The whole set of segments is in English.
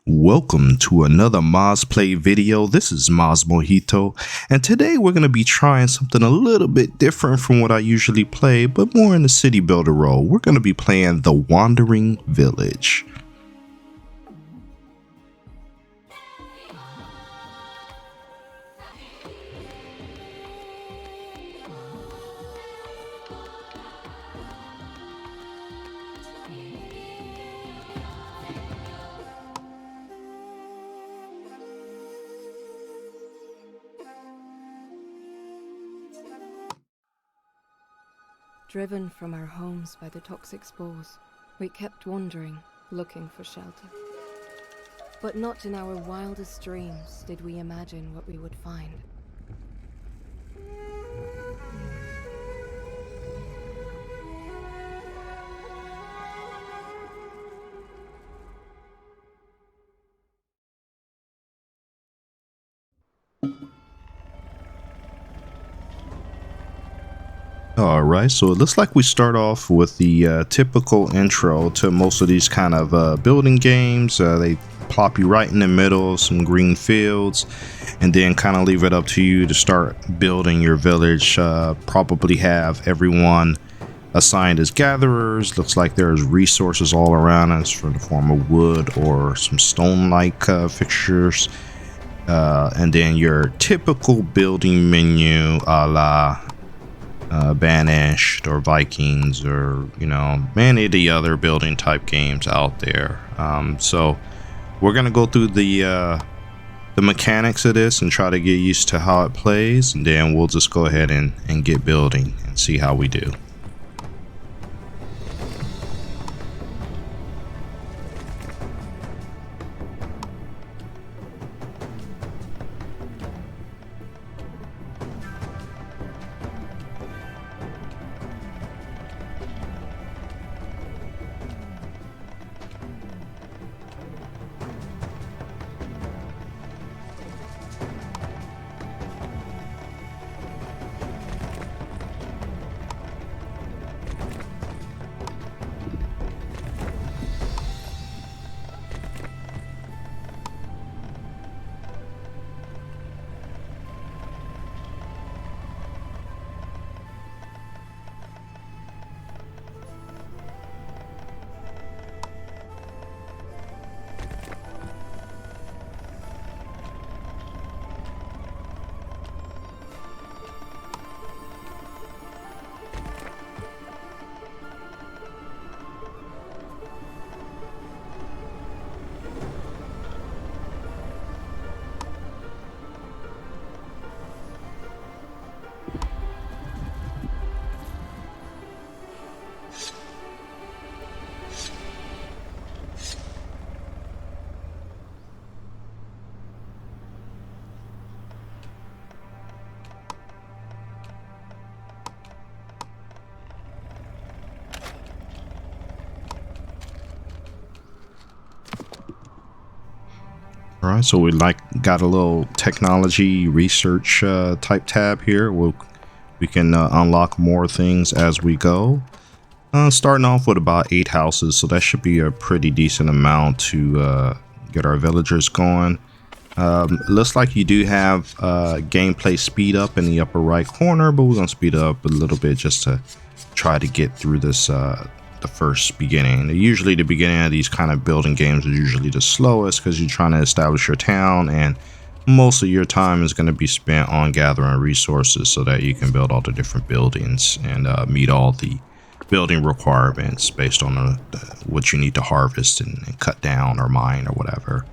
Welcome to another Maz Play video. This is MazMojito, and today we're going to be trying something a little bit different from what I usually play, but more in the city builder role. We're going to be playing The Wandering Village. Driven from our homes by the toxic spores, we kept wandering, looking for shelter. But not in our wildest dreams did we imagine what we would find. Alright, so it looks like we start off with the typical intro to most of these kind of building games. They plop you right in the middle, some green fields, and then kind of leave it up to you to start building your village. Probably have everyone assigned as gatherers. Looks like there's resources all around us for the form of wood or some stone-like fixtures. And then your typical building menu a la Banished or Vikings or, you know, many of the other building type games out there. So we're gonna go through the mechanics of this and try to get used to how it plays, and then we'll just go ahead and get building and see how we do. All right, so we got a little technology research type tab here. We can unlock more things as we go. Starting off with about 8 houses, so that should be a pretty decent amount to get our villagers going. Looks like you do have gameplay speed up in the upper right corner, but we're gonna speed up a little bit just to try to get through this the first beginning. Usually the beginning of these kind of building games is usually the slowest because you're trying to establish your town, and most of your time is going to be spent on gathering resources so that you can build all the different buildings and meet all the building requirements based on what you need to harvest and cut down or mine or whatever.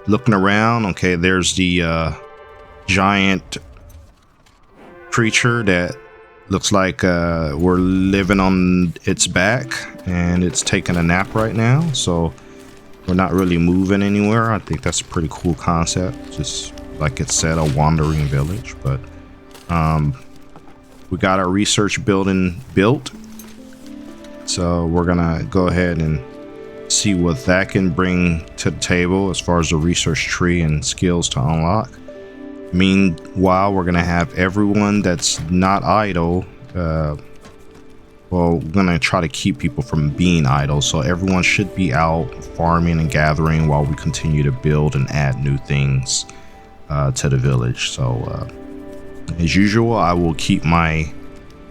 Looking around, okay, there's the giant creature that looks like we're living on its back, and it's taking a nap right now, so we're not really moving anywhere. I think that's a pretty cool concept, just like it said, a wandering village. But we got our research building built, so we're gonna go ahead and see what that can bring to the table as far as the research tree and skills to unlock. Meanwhile, we're gonna have everyone that's not idle well, we're gonna try to keep people from being idle, so everyone should be out farming and gathering while we continue to build and add new things to the village. So as usual, I will keep my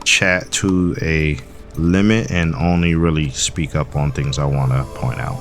chat to a limit and only really speak up on things I want to point out.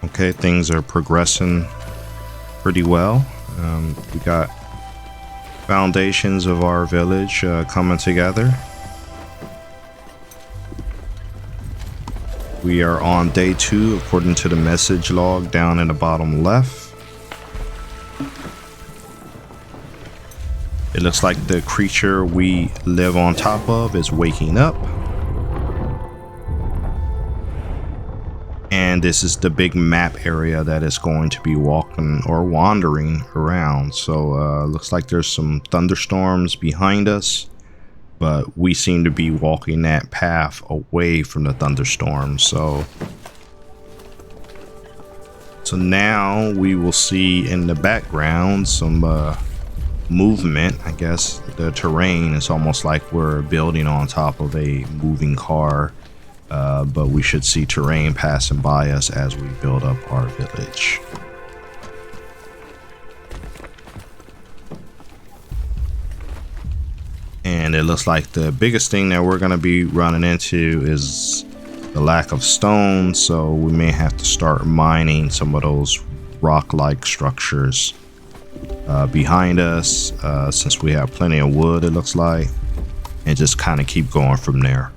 Okay, things are progressing pretty well. We got foundations of our village coming together. We are on day 2 according to the message log down in the bottom left. It looks like the creature we live on top of is waking up. And this is the big map area that is going to be walking or wandering around. So looks like there's some thunderstorms behind us, but we seem to be walking that path away from the thunderstorms. So now we will see in the background some movement, I guess. The terrain is almost like we're building on top of a moving car, but we should see terrain passing by us as we build up our village. And it looks like the biggest thing that we're going to be running into is the lack of stone, so we may have to start mining some of those rock-like structures behind us, since we have plenty of wood, it looks like, and just kind of keep going from there.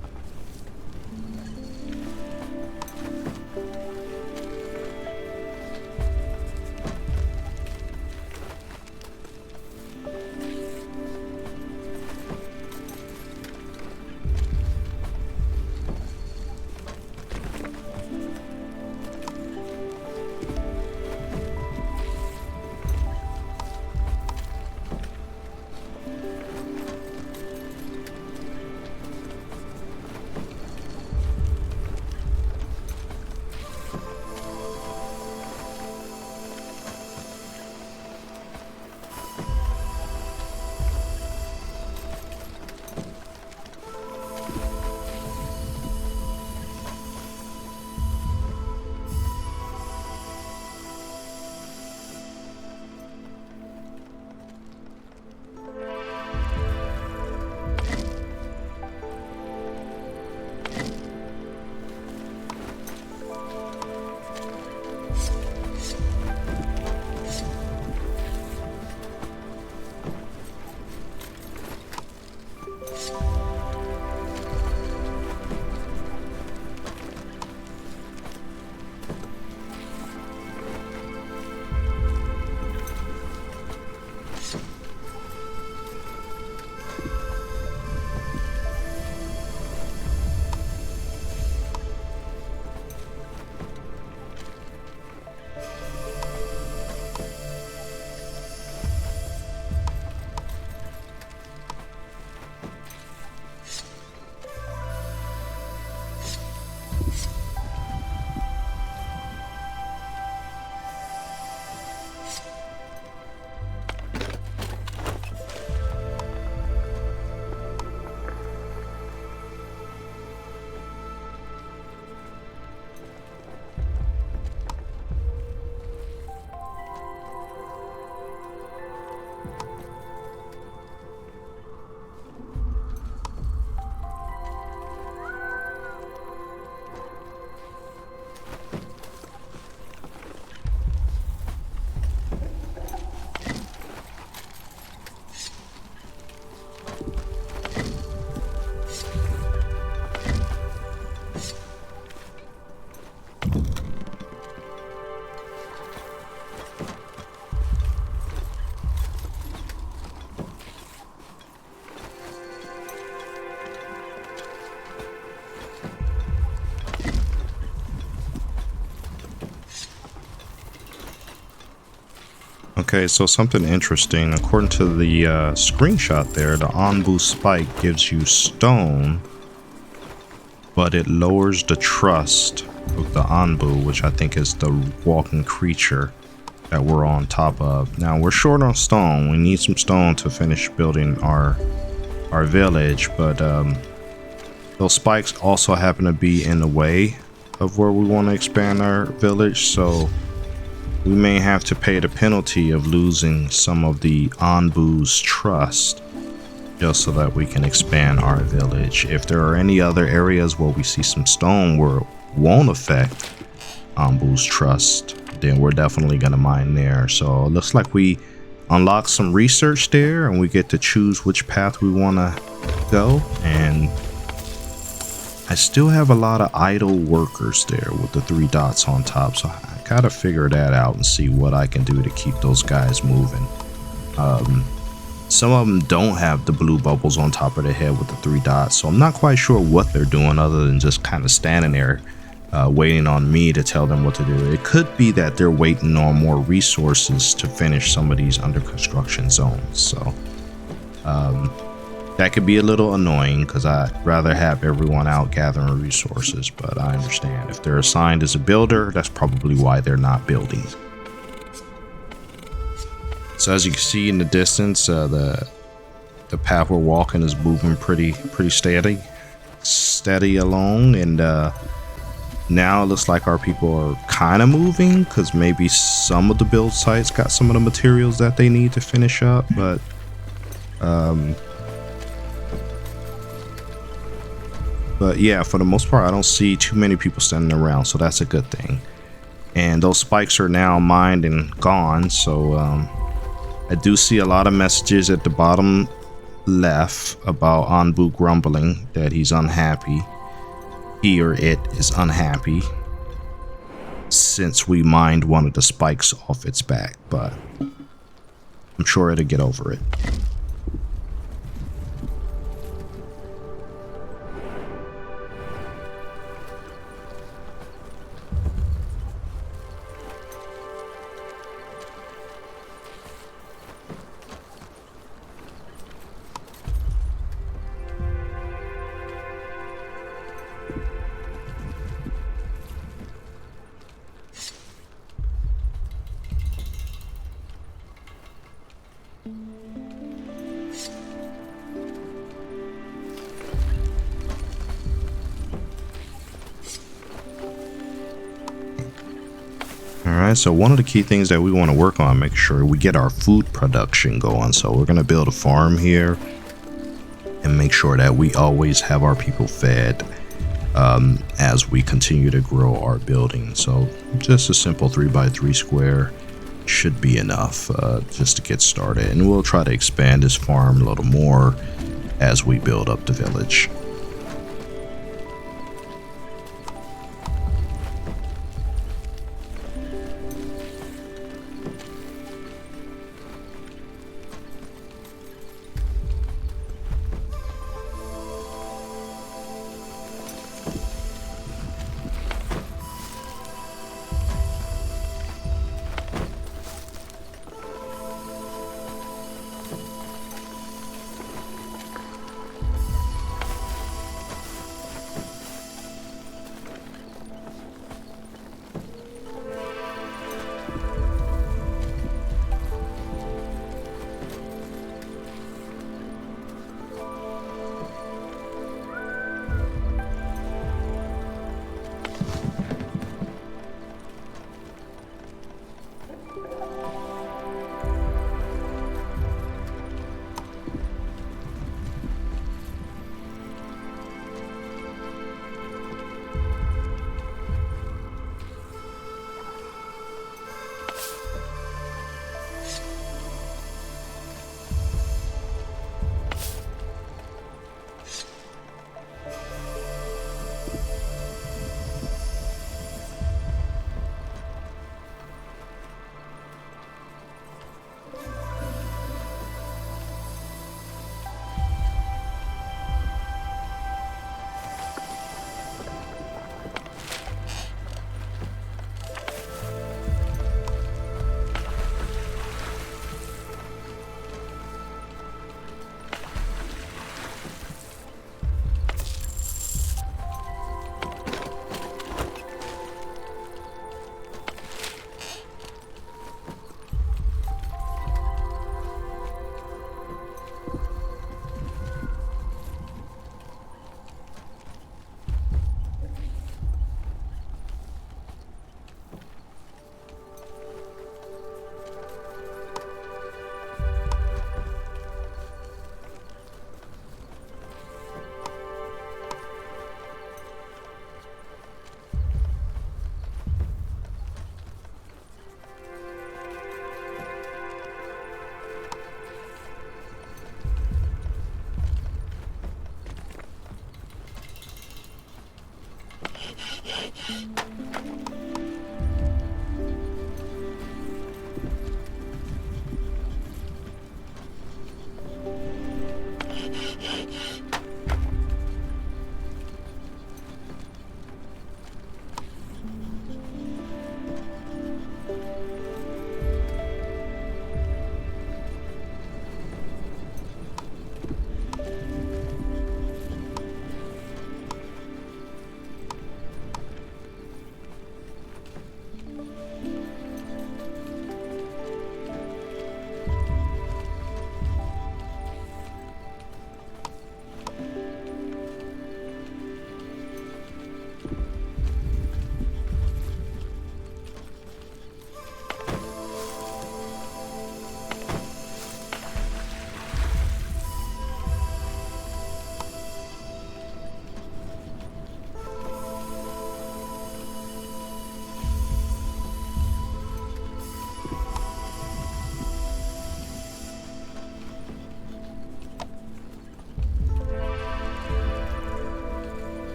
Okay, so something interesting. According to the screenshot there, the onbu spike gives you stone, but it lowers the trust of the onbu, which I think is the walking creature that we're on top of. Now, we're short on stone. We need some stone to finish building our village, but those spikes also happen to be in the way of where we want to expand our village, so we may have to pay the penalty of losing some of the onbu's trust just so that we can expand our village. If there are any other areas where we see some stone where it won't affect onbu's trust, then we're definitely going to mine there. So it looks like we unlock some research there, and we get to choose which path we want to go. And I still have a lot of idle workers there with the 3 dots on top, so I gotta figure that out and see what I can do to keep those guys moving. Some of them don't have the blue bubbles on top of their head with the 3 dots, so I'm not quite sure what they're doing other than just kind of standing there waiting on me to tell them what to do. It could be that they're waiting on more resources to finish some of these under construction zones, so that could be a little annoying because I'd rather have everyone out gathering resources, but I understand. If they're assigned as a builder, that's probably why they're not building. So as you can see in the distance, the path we're walking is moving pretty steady along, and now it looks like our people are kind of moving, because maybe some of the build sites got some of the materials that they need to finish up, but yeah, for the most part I don't see too many people standing around, so that's a good thing. And those spikes are now mined and gone, so I do see a lot of messages at the bottom left about Anbu grumbling that he's unhappy. He or it is unhappy since we mined one of the spikes off its back, but I'm sure it'll get over it. Alright, so one of the key things that we want to work on, make sure we get our food production going. So we're going to build a farm here and make sure that we always have our people fed as we continue to grow our building. So just a simple 3x3 square should be enough just to get started. And we'll try to expand this farm a little more as we build up the village.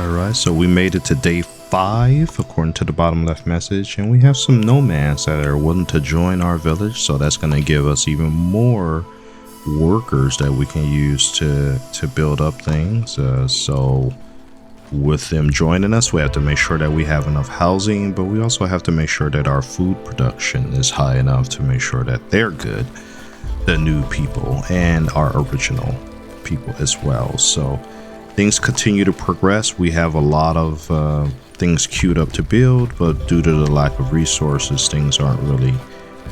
Alright, so we made it to day 5 according to the bottom left message, and we have some nomads that are willing to join our village, so that's going to give us even more workers that we can use to build up things. So with them joining us, we have to make sure that we have enough housing, but we also have to make sure that our food production is high enough to make sure that they're good, the new people and our original people as well. So things continue to progress. We have a lot of things queued up to build, but due to the lack of resources, things aren't really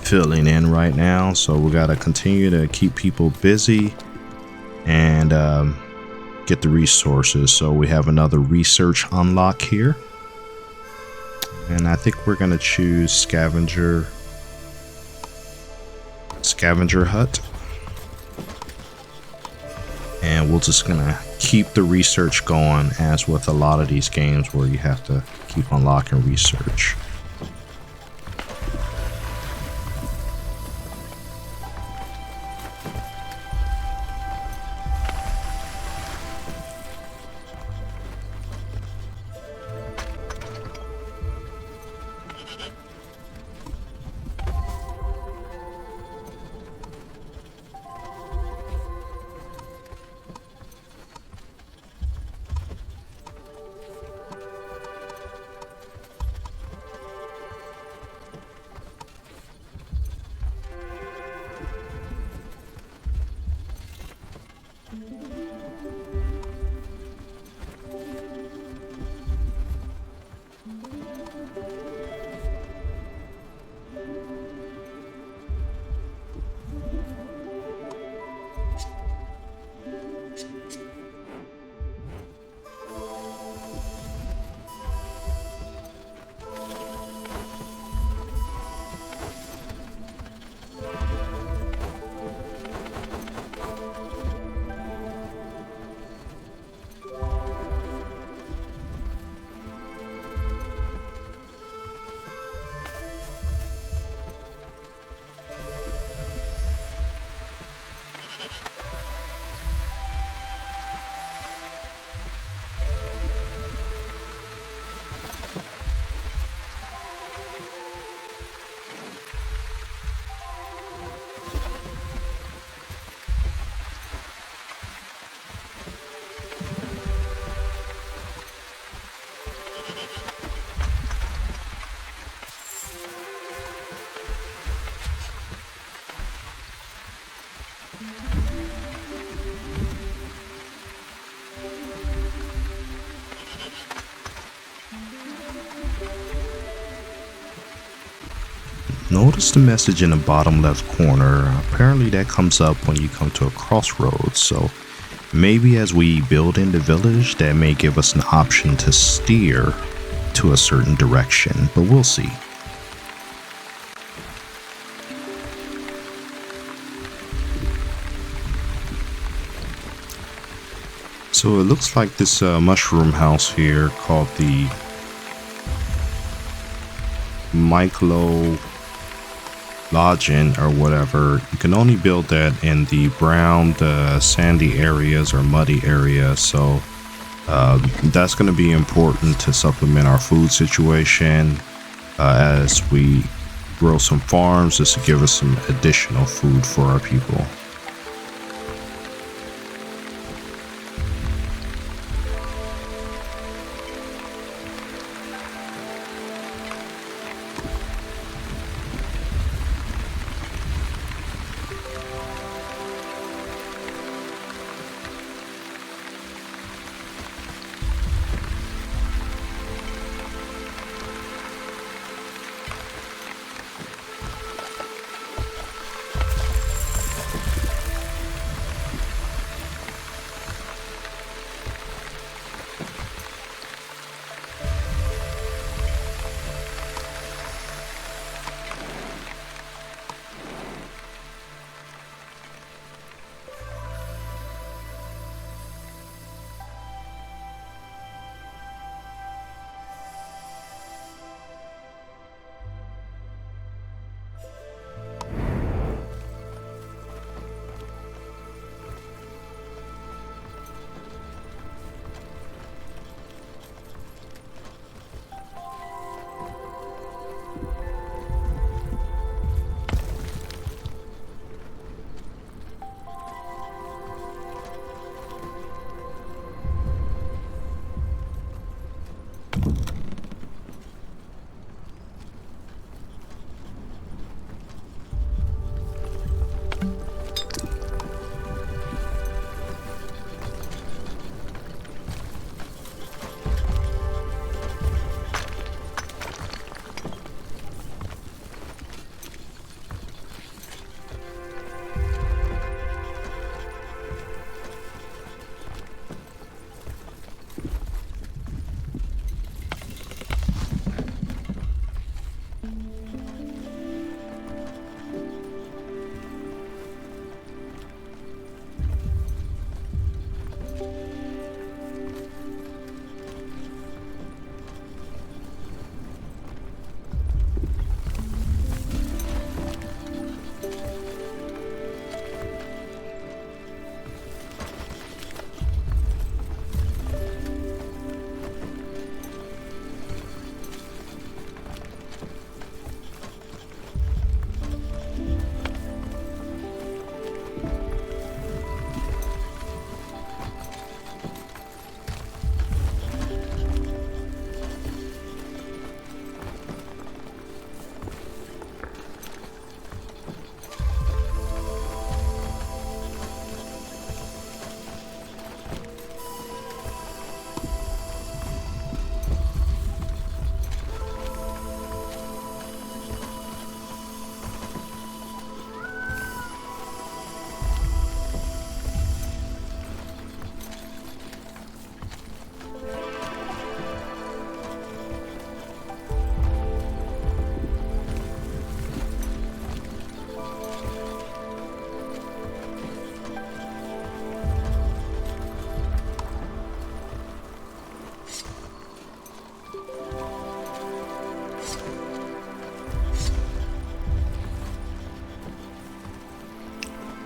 filling in right now. So we got to continue to keep people busy and get the resources. So we have another research unlock here, and I think we're going to choose scavenger hut, and we're just gonna keep the research going, as with a lot of these games where you have to keep unlocking research. Notice the message in the bottom left corner. Apparently that comes up when you come to a crossroads, so maybe as we build in the village, that may give us an option to steer to a certain direction, but we'll see. So it looks like this mushroom house here called the Myclo Lodging or whatever, you can only build that in the brown, sandy areas or muddy areas. So that's going to be important to supplement our food situation as we grow some farms, just to give us some additional food for our people.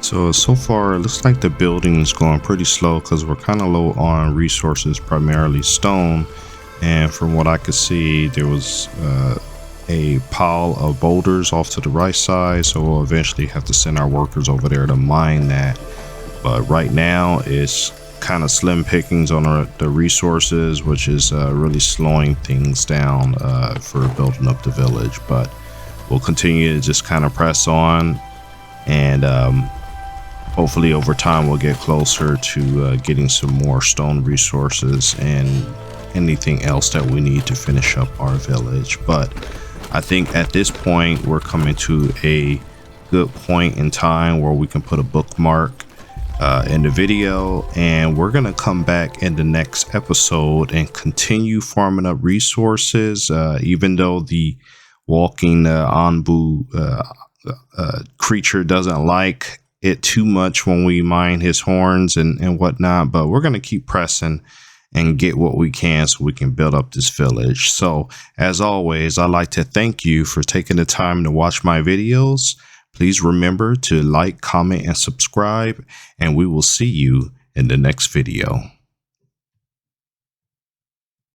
So far it looks like the building is going pretty slow because we're kind of low on resources, primarily stone. And from what I could see, there was a pile of boulders off to the right side, so we'll eventually have to send our workers over there to mine that. But right now it's kind of slim pickings on the resources, which is really slowing things down for building up the village. But we'll continue to just kind of press on, and hopefully over time we'll get closer to getting some more stone resources and anything else that we need to finish up our village. But I think at this point we're coming to a good point in time where we can put a bookmark in the video, and we're gonna come back in the next episode and continue farming up resources, even though the walking Anbu creature doesn't like it too much when we mine his horns and whatnot. But we're gonna keep pressing and get what we can so we can build up this village. So as always, I'd like to thank you for taking the time to watch my videos. Please remember to like, comment, and subscribe, and we will see you in the next video.